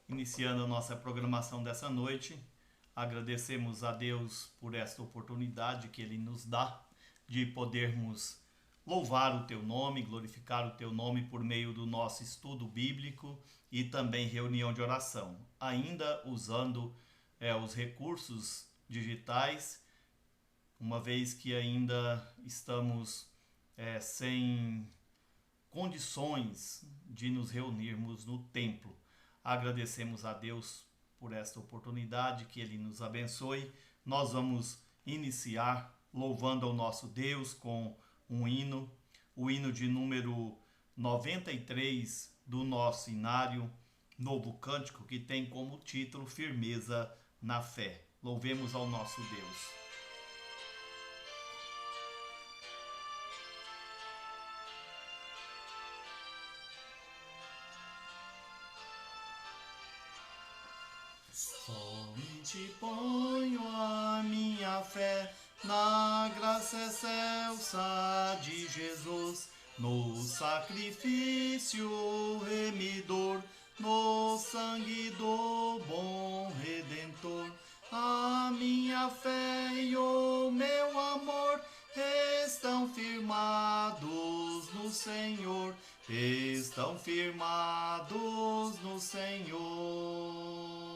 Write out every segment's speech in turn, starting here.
Iniciando a nossa programação dessa noite, agradecemos a Deus por esta oportunidade que Ele nos dá de podermos louvar o Teu nome, glorificar o Teu nome por meio do nosso estudo bíblico e também reunião de oração, ainda usando os recursos digitais, uma vez que ainda estamos sem condições de nos reunirmos no templo. Agradecemos a Deus por esta oportunidade, que Ele nos abençoe. Nós vamos iniciar louvando ao nosso Deus com um hino, o hino de número 93 do nosso inário Novo Cântico, que tem como título Firmeza na Fé. Louvemos ao nosso Deus. Somente ponho a minha fé na graça excelsa de Jesus, no sacrifício remidor, no sangue do bom Redentor. A minha fé e o meu amor estão firmados no Senhor, estão firmados no Senhor.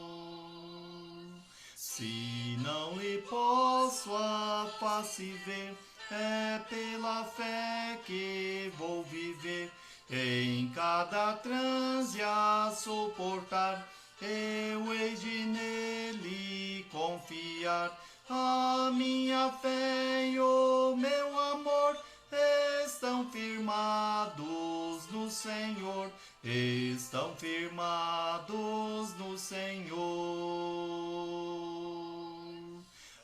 Se não lhe posso a face ver, é pela fé que vou viver. Em cada transe a suportar, eu hei de nele confiar. A minha fé e o meu amor estão firmados no Senhor, estão firmados no Senhor.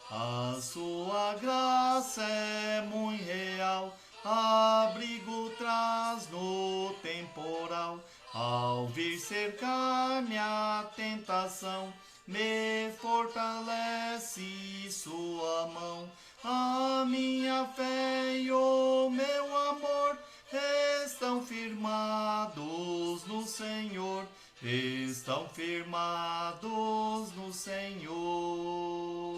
A sua graça é muito real, abrigo traz no temporal. Ao vir cercar-me a tentação, me fortalece sua mão. A minha fé e o meu amor estão firmados no Senhor, estão firmados no Senhor.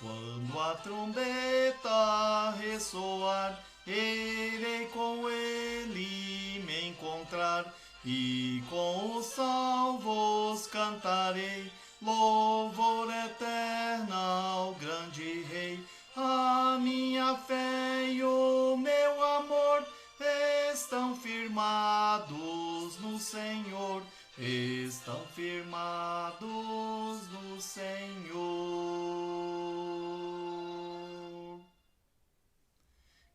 Quando a trombeta ressoar, irei com ele me encontrar, e com os salvos cantarei louvor eterno ao grande Rei. A minha fé e o meu amor estão firmados no Senhor, estão firmados no Senhor.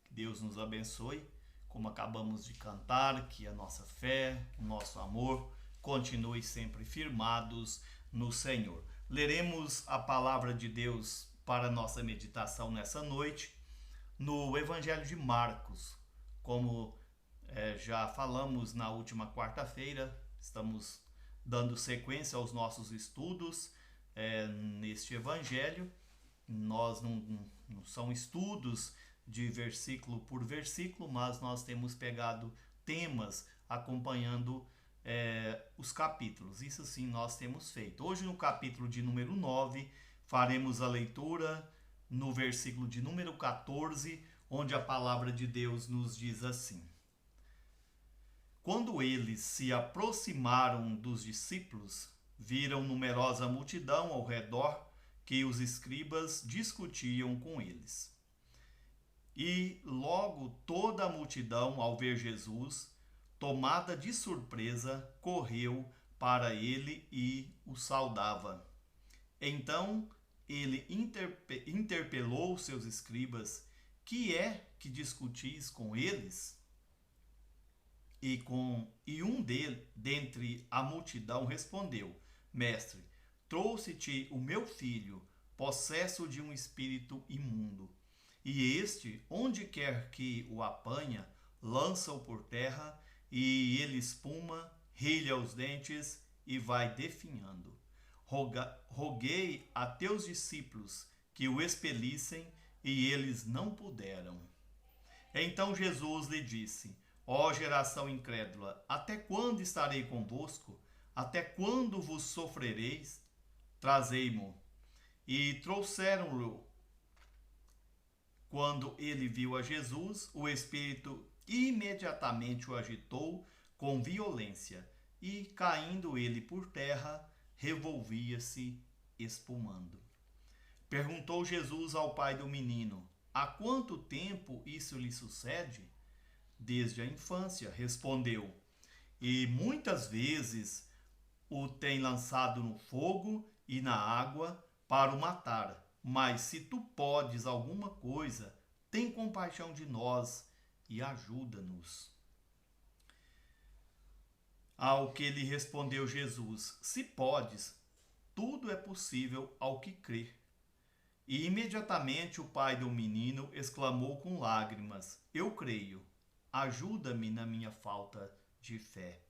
Que Deus nos abençoe, como acabamos de cantar, que a nossa fé, o nosso amor continue sempre firmados no Senhor. Leremos a palavra de Deus para nossa meditação nessa noite no Evangelho de Marcos. Como já falamos na última quarta-feira, estamos dando sequência aos nossos estudos neste Evangelho. Nós não são estudos de versículo por versículo, mas nós temos pegado temas acompanhando os capítulos. Isso sim nós temos feito. Hoje no capítulo de número 9, faremos a leitura no versículo de número 14, onde a palavra de Deus nos diz assim: Quando eles se aproximaram dos discípulos, viram numerosa multidão ao redor, que os escribas discutiam com eles. E logo toda a multidão, ao ver Jesus, tomada de surpresa, correu para ele e o saudava. Então ele interpelou seus escribas: Que é que discutis com eles? E um dentre a multidão respondeu: Mestre, trouxe-te o meu filho, possesso de um espírito imundo. E este, onde quer que o apanha, lança-o por terra, e ele espuma, rilha os dentes e vai definhando. Roguei a teus discípulos que o expelissem, e eles não puderam. Então Jesus lhe disse: Ó geração incrédula, até quando estarei convosco? Até quando vos sofrereis? Trazei-mo. E trouxeram-no. Quando ele viu a Jesus, o Espírito imediatamente o agitou com violência, e, caindo ele por terra, revolvia-se espumando. Perguntou Jesus ao pai do menino: Há quanto tempo isso lhe sucede? Desde a infância, respondeu. E muitas vezes o tem lançado no fogo e na água para o matar. Mas se tu podes alguma coisa, tem compaixão de nós e ajuda-nos. Ao que lhe respondeu Jesus: Se podes, tudo é possível ao que crê. E imediatamente o pai do menino exclamou com lágrimas: Eu creio, ajuda-me na minha falta de fé.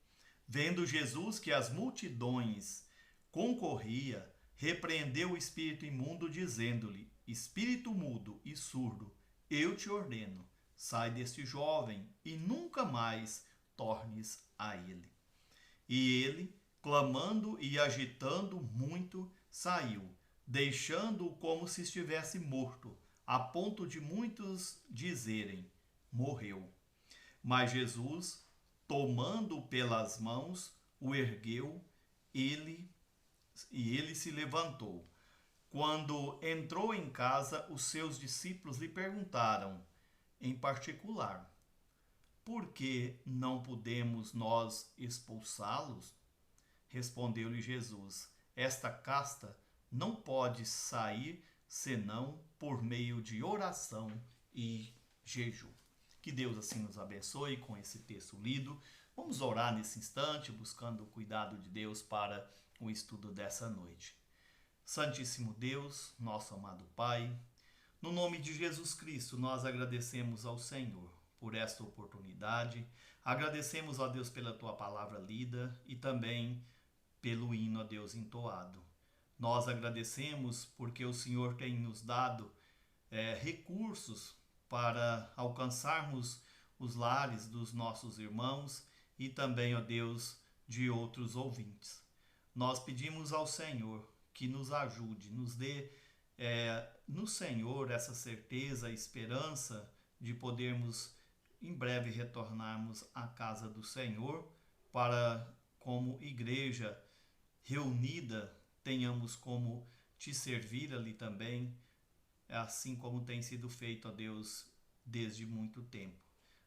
Vendo Jesus que as multidões concorria, repreendeu o espírito imundo, dizendo-lhe: Espírito mudo e surdo, eu te ordeno, sai deste jovem e nunca mais tornes a ele. E ele, clamando e agitando muito, saiu, deixando-o como se estivesse morto, a ponto de muitos dizerem: morreu. Mas Jesus, tomando-o pelas mãos, o ergueu, e ele se levantou. Quando entrou em casa, os seus discípulos lhe perguntaram, em particular: Por que não podemos nós expulsá-los? Respondeu-lhe Jesus: Esta casta não pode sair senão por meio de oração e jejum. Que Deus assim nos abençoe com esse texto lido. Vamos orar nesse instante, buscando o cuidado de Deus para o estudo dessa noite. Santíssimo Deus, nosso amado Pai, no nome de Jesus Cristo, nós agradecemos ao Senhor por esta oportunidade. Agradecemos a Deus pela tua palavra lida e também pelo hino a Deus entoado. Nós agradecemos porque o Senhor tem nos dado recursos para alcançarmos os lares dos nossos irmãos e também, ó Deus, de outros ouvintes. Nós pedimos ao Senhor que nos ajude, nos dê no Senhor essa certeza, a esperança de podermos em breve retornarmos à casa do Senhor para, como igreja reunida, tenhamos como te servir ali também, assim como tem sido feito, ó Deus, desde muito tempo.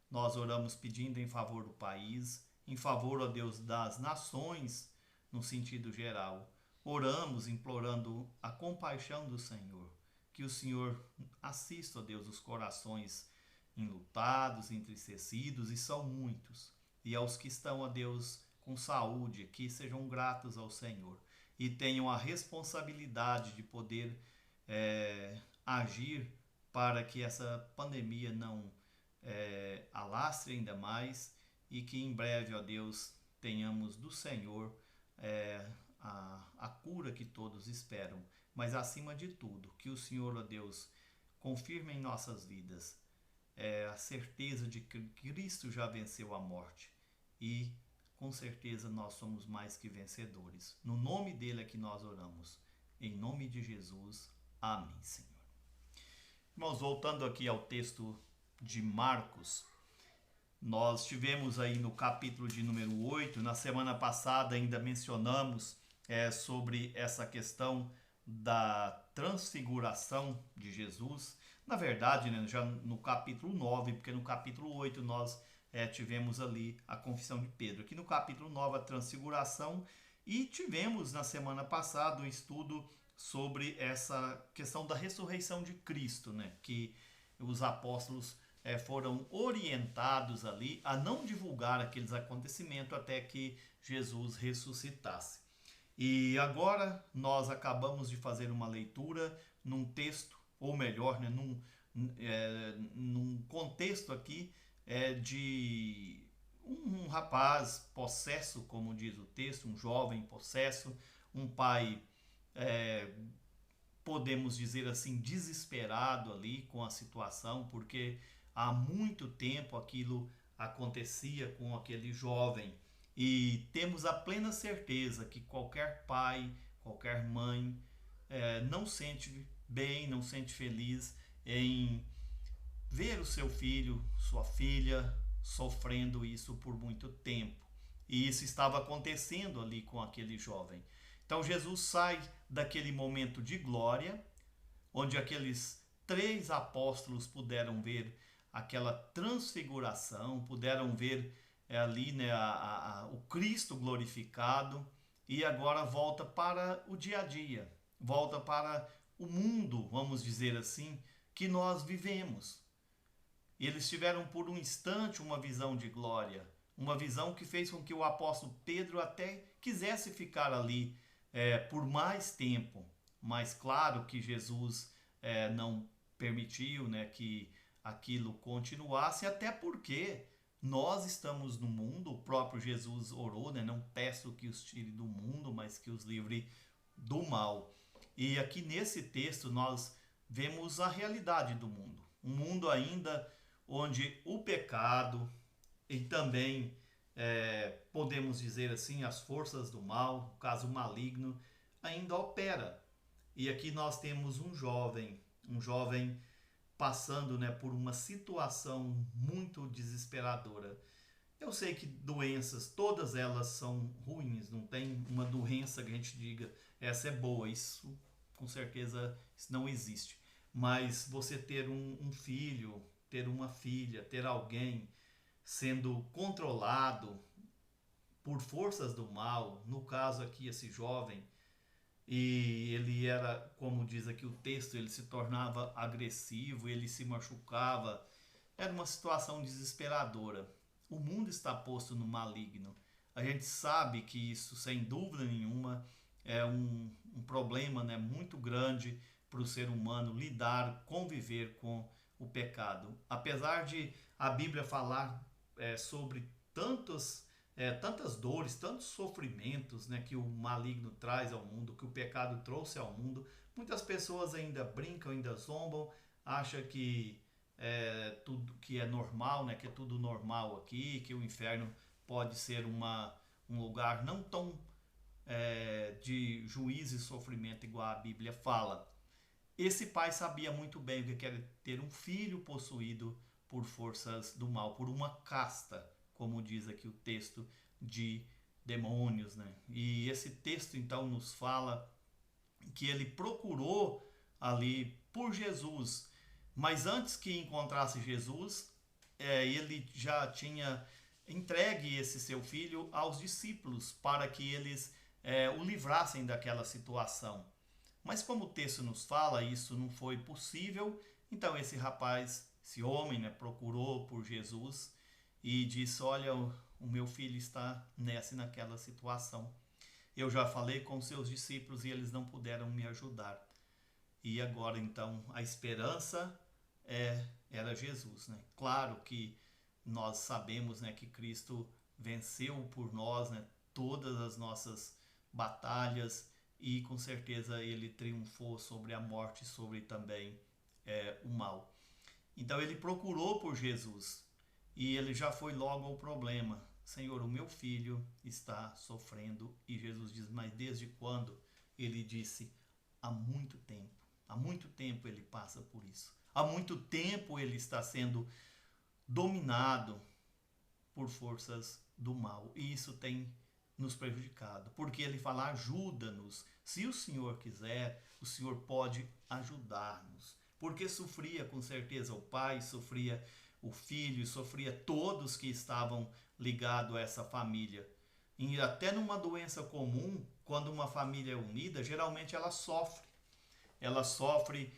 Nós oramos pedindo em favor do país, em favor, ó Deus, das nações, no sentido geral. Oramos implorando a compaixão do Senhor, que o Senhor assista, ó Deus, os corações enlutados, entristecidos, e são muitos. E aos que estão, ó Deus, com saúde, que sejam gratos ao Senhor e tenham a responsabilidade de poder agir para que essa pandemia não alastre ainda mais e que em breve, ó Deus, tenhamos do Senhor a cura que todos esperam. Mas acima de tudo, que o Senhor, ó Deus, confirme em nossas vidas a certeza de que Cristo já venceu a morte e com certeza nós somos mais que vencedores. No nome dele é que nós oramos. Em nome de Jesus. Amém, Senhor. Irmãos, voltando aqui ao texto de Marcos, nós tivemos aí no capítulo de número 8, na semana passada ainda mencionamos sobre essa questão da transfiguração de Jesus. Na verdade, né, já no capítulo 9, porque no capítulo 8 nós tivemos ali a confissão de Pedro. Aqui no capítulo 9, a transfiguração, e tivemos na semana passada um estudo sobre essa questão da ressurreição de Cristo, né? Que os apóstolos foram orientados ali a não divulgar aqueles acontecimentos até que Jesus ressuscitasse. E agora nós acabamos de fazer uma leitura num texto, ou melhor, né, num contexto aqui de um rapaz possesso, como diz o texto, um jovem possesso, um pai podemos dizer assim, desesperado ali com a situação, porque há muito tempo aquilo acontecia com aquele jovem. E temos a plena certeza que qualquer pai, qualquer mãe não sente bem, não sente feliz em ver o seu filho, sua filha sofrendo isso por muito tempo. E isso estava acontecendo ali com aquele jovem. Então Jesus sai daquele momento de glória, onde aqueles 3 apóstolos puderam ver aquela transfiguração, puderam ver ali, né, o Cristo glorificado, e agora volta para o dia a dia, volta para o mundo, vamos dizer assim, que nós vivemos. Eles tiveram por um instante uma visão de glória, uma visão que fez com que o apóstolo Pedro até quisesse ficar ali por mais tempo. Mas claro que Jesus não permitiu, né, que aquilo continuasse, até porque nós estamos no mundo, o próprio Jesus orou, né, não peço que os tire do mundo, mas que os livre do mal. E aqui nesse texto nós vemos a realidade do mundo. Um mundo ainda onde o pecado e também podemos dizer assim, as forças do mal, o caso maligno, ainda opera. E aqui nós temos um jovem passando, né, por uma situação muito desesperadora. Eu sei que doenças, todas elas são ruins, não tem uma doença que a gente diga essa é boa, isso com certeza isso não existe. Mas você ter um filho, ter uma filha, ter alguém sendo controlado por forças do mal, no caso aqui esse jovem, e ele era, como diz aqui o texto, ele se tornava agressivo, ele se machucava, era uma situação desesperadora. O mundo está posto no maligno. A gente sabe que isso, sem dúvida nenhuma, é um problema, né, muito grande para o ser humano lidar, conviver com o pecado. Apesar de a Bíblia falar sobre tantas dores, tantos sofrimentos, né, que o maligno traz ao mundo, que o pecado trouxe ao mundo, muitas pessoas ainda brincam, ainda zombam, acham que tudo que é normal, né, que é tudo normal aqui, que o inferno pode ser um lugar não tão de juízo e sofrimento igual a Bíblia fala. Esse pai sabia muito bem o que era ter um filho possuído por forças do mal, por uma casta, como diz aqui o texto, de demônios, né? E esse texto então nos fala que ele procurou ali por Jesus, mas antes que encontrasse Jesus, ele já tinha entregue esse seu filho aos discípulos para que eles o livrassem daquela situação. Mas como o texto nos fala, isso não foi possível, então esse rapaz, esse homem, né, procurou por Jesus e disse: olha, o meu filho está nessa e naquela situação. Eu já falei com seus discípulos e eles não puderam me ajudar. E agora então a esperança era Jesus, né? Claro que nós sabemos, né, que Cristo venceu por nós, né, todas as nossas batalhas e com certeza ele triunfou sobre a morte, sobre também o mal. Então ele procurou por Jesus e ele já foi logo ao problema. Senhor, o meu filho está sofrendo. E Jesus diz: mas desde quando? Ele disse: há muito tempo. Há muito tempo ele passa por isso. Há muito tempo ele está sendo dominado por forças do mal. E isso tem nos prejudicado. Porque ele fala: ajuda-nos. Se o Senhor quiser, o Senhor pode ajudar-nos. Porque sofria com certeza o pai, sofria o filho, sofria todos que estavam ligados a essa família. E até numa doença comum, quando uma família é unida, geralmente ela sofre. Ela sofre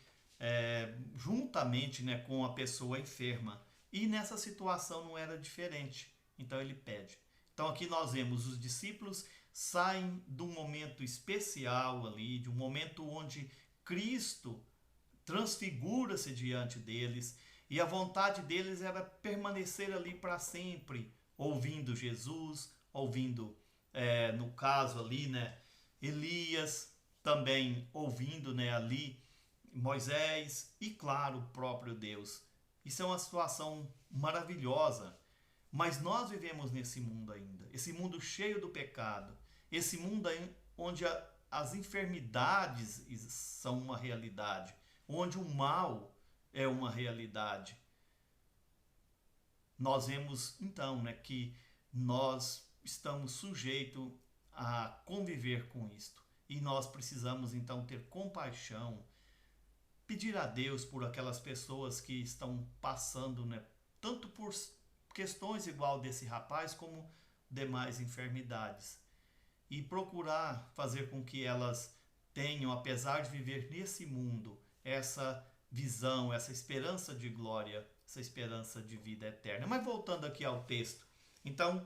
juntamente, né, com a pessoa enferma. E nessa situação não era diferente. Então ele pede. Então aqui nós vemos os discípulos saem de um momento especial ali, de um momento onde Cristo transfigura-se diante deles e a vontade deles era permanecer ali para sempre, ouvindo Jesus, ouvindo, no caso ali, né, Elias, também ouvindo, né, ali Moisés e, claro, o próprio Deus. Isso é uma situação maravilhosa, mas nós vivemos nesse mundo ainda, esse mundo cheio do pecado, esse mundo onde as enfermidades são uma realidade, onde o mal é uma realidade. Nós vemos então, né, que nós estamos sujeitos a conviver com isto. E nós precisamos então ter compaixão, pedir a Deus por aquelas pessoas que estão passando, né, tanto por questões igual desse rapaz como demais enfermidades. E procurar fazer com que elas tenham, apesar de viver nesse mundo, essa visão, essa esperança de glória, essa esperança de vida eterna. Mas voltando aqui ao texto. Então,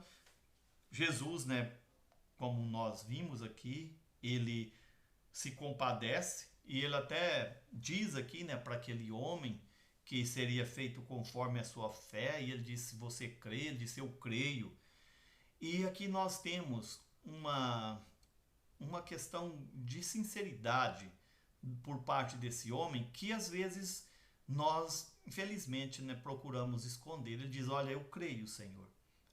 Jesus, né, como nós vimos aqui, ele se compadece e ele até diz aqui, né, para aquele homem que seria feito conforme a sua fé, e ele disse: você crê? Ele disse: eu creio. E aqui nós temos uma questão de sinceridade por parte desse homem que às vezes nós, infelizmente, né, procuramos esconder. Ele diz: olha, eu creio, Senhor,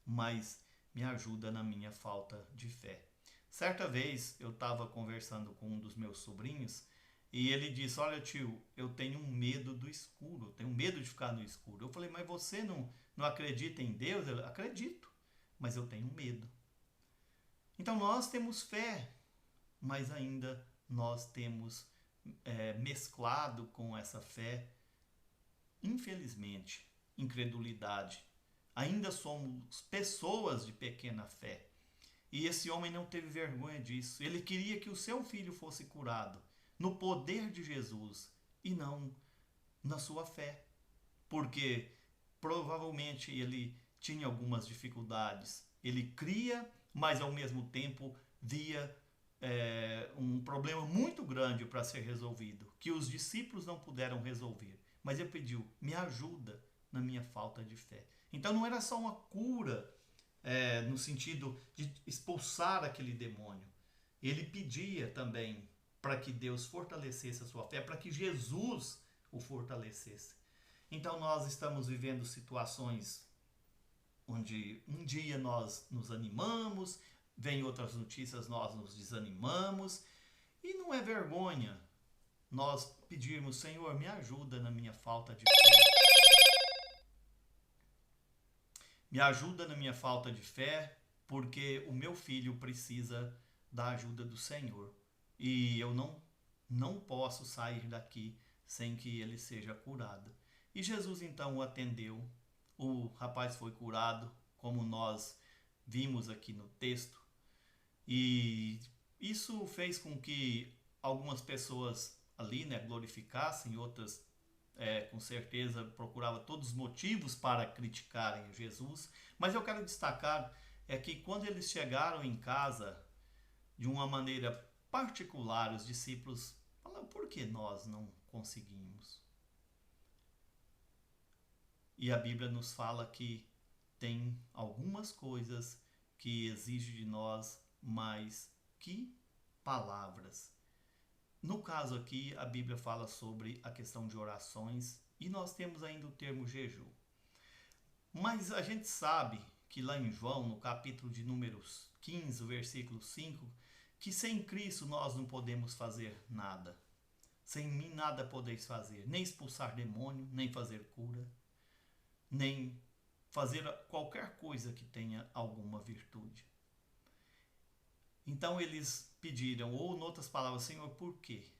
mas me ajuda na minha falta de fé. Certa vez eu estava conversando com um dos meus sobrinhos e ele disse: olha, tio, eu tenho medo do escuro, eu tenho medo de ficar no escuro. Eu falei: mas você não acredita em Deus? Ele: acredito, mas eu tenho medo. Então nós temos fé, mas ainda nós temos mesclado com essa fé, infelizmente, incredulidade. Ainda somos pessoas de pequena fé. E esse homem não teve vergonha disso. Ele queria que o seu filho fosse curado no poder de Jesus e não na sua fé. Porque provavelmente ele tinha algumas dificuldades. Ele cria, mas ao mesmo tempo via um problema muito grande para ser resolvido, que os discípulos não puderam resolver. Mas ele pediu: me ajuda na minha falta de fé. Então não era só uma cura no sentido de expulsar aquele demônio. Ele pedia também para que Deus fortalecesse a sua fé, para que Jesus o fortalecesse. Então nós estamos vivendo situações onde um dia nós nos animamos, vem outras notícias, nós nos desanimamos, e não é vergonha nós pedirmos: Senhor, me ajuda na minha falta de fé. Me ajuda na minha falta de fé, porque o meu filho precisa da ajuda do Senhor. E eu não posso sair daqui sem que ele seja curado. E Jesus então o atendeu. O rapaz foi curado, como nós vimos aqui no texto. E isso fez com que algumas pessoas ali, né, glorificassem, outras com certeza procurava todos os motivos para criticarem Jesus. Mas eu quero destacar que quando eles chegaram em casa, de uma maneira particular, os discípulos falaram: por que nós não conseguimos? E a Bíblia nos fala que tem algumas coisas que exigem de nós mais que palavras. No caso aqui, a Bíblia fala sobre a questão de orações e nós temos ainda o termo jejum. Mas a gente sabe que lá em João, no capítulo de números 15, versículo 5, que sem Cristo nós não podemos fazer nada. Sem mim nada podeis fazer, nem expulsar demônio, nem fazer cura, nem fazer qualquer coisa que tenha alguma virtude. Então eles pediram, ou em outras palavras: Senhor, por quê?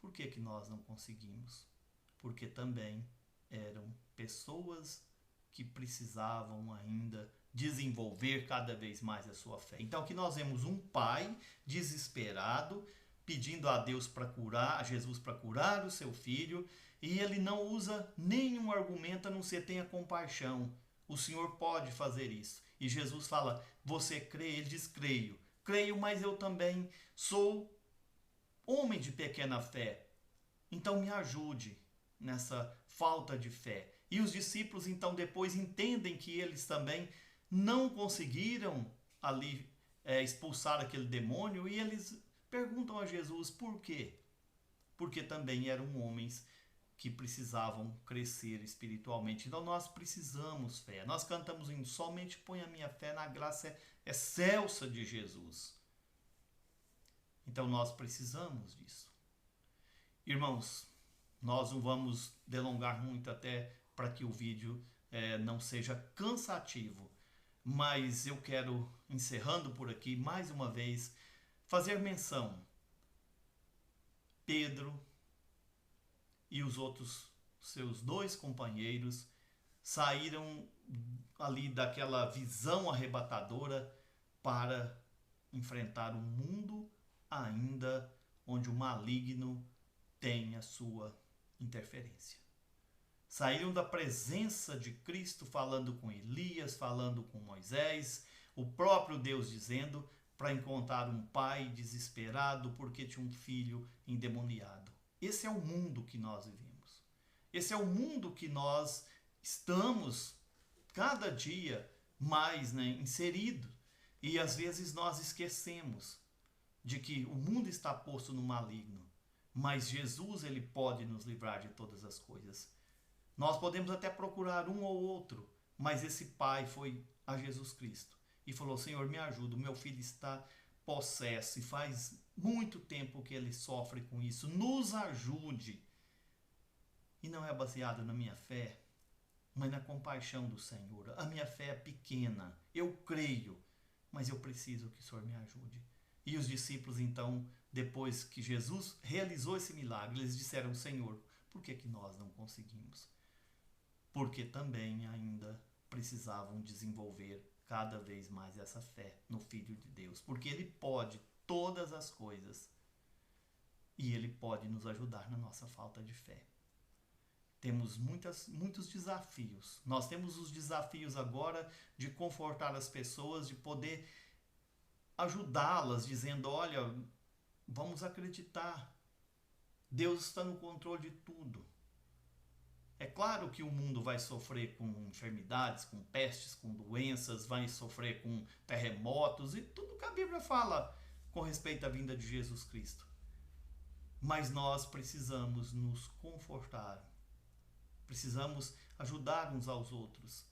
Por que nós não conseguimos? Porque também eram pessoas que precisavam ainda desenvolver cada vez mais a sua fé. Então aqui nós vemos um pai desesperado, pedindo a Deus para curar, a Jesus para curar o seu filho, e ele não usa nenhum argumento a não ser: tenha compaixão, o Senhor pode fazer isso. E Jesus fala: você crê? Ele diz: creio. Creio, mas eu também sou homem de pequena fé. Então me ajude nessa falta de fé. E os discípulos então depois entendem que eles também não conseguiram ali expulsar aquele demônio, e eles perguntam a Jesus por quê? Porque também eram homens que precisavam crescer espiritualmente. Então nós precisamos fé. Nós cantamos em somente põe a minha fé na graça excelsa de Jesus. Então nós precisamos disso. Irmãos, nós não vamos delongar muito até para que o vídeo não seja cansativo. Mas eu quero, encerrando por aqui, mais uma vez, fazer menção. Pedro e os outros seus 2 companheiros saíram ali daquela visão arrebatadora para enfrentar um mundo ainda onde o maligno tem a sua interferência. Saíram da presença de Cristo falando com Elias, falando com Moisés, o próprio Deus dizendo para encontrar um pai desesperado porque tinha um filho endemoniado. Esse é o mundo que nós vivemos. Esse é o mundo que nós estamos cada dia mais inseridos. E às vezes nós esquecemos de que o mundo está posto no maligno. Mas Jesus, ele pode nos livrar de todas as coisas. Nós podemos até procurar um ou outro, mas esse pai foi a Jesus Cristo e falou: Senhor, me ajuda, o meu filho está possesso e faz muito tempo que ele sofre com isso, nos ajude. E não é baseado na minha fé, mas na compaixão do Senhor. A minha fé é pequena, eu creio, mas eu preciso que o Senhor me ajude. E os discípulos então, depois que Jesus realizou esse milagre, eles disseram: Senhor, por que nós não conseguimos? Porque também ainda precisavam desenvolver cada vez mais essa fé no Filho de Deus. Porque Ele pode todas as coisas e Ele pode nos ajudar na nossa falta de fé. Temos muitos desafios. Nós temos os desafios agora de confortar as pessoas, de poder ajudá-las, dizendo: olha, vamos acreditar. Deus está no controle de tudo. É claro que o mundo vai sofrer com enfermidades, com pestes, com doenças, vai sofrer com terremotos e tudo que a Bíblia fala com respeito à vinda de Jesus Cristo. Mas nós precisamos nos confortar, precisamos ajudar uns aos outros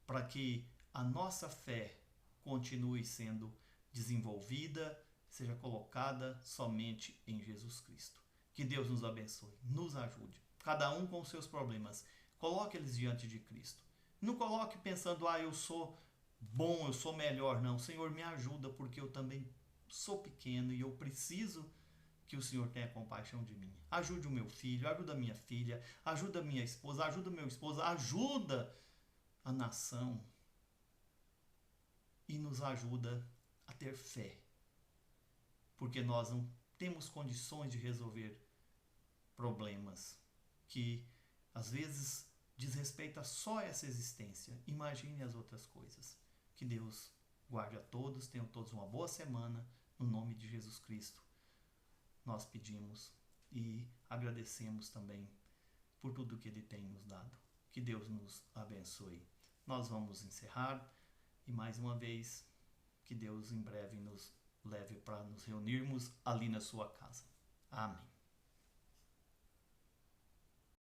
para que a nossa fé continue sendo desenvolvida, seja colocada somente em Jesus Cristo. Que Deus nos abençoe, nos ajude. Cada um com os seus problemas. Coloque eles diante de Cristo. Não coloque pensando: eu sou bom, eu sou melhor. Não, Senhor, me ajuda porque eu também sou pequeno e eu preciso que o Senhor tenha compaixão de mim. Ajude o meu filho, ajuda a minha filha, ajuda a minha esposa, ajuda o meu esposo, ajuda a nação e nos ajuda a ter fé. Porque nós não temos condições de resolver problemas que às vezes diz respeito a só essa existência. Imagine as outras coisas. Que Deus guarde a todos, tenham todos uma boa semana, no nome de Jesus Cristo. Nós pedimos e agradecemos também por tudo que Ele tem nos dado. Que Deus nos abençoe. Nós vamos encerrar e mais uma vez que Deus em breve nos leve para nos reunirmos ali na sua casa. Amém.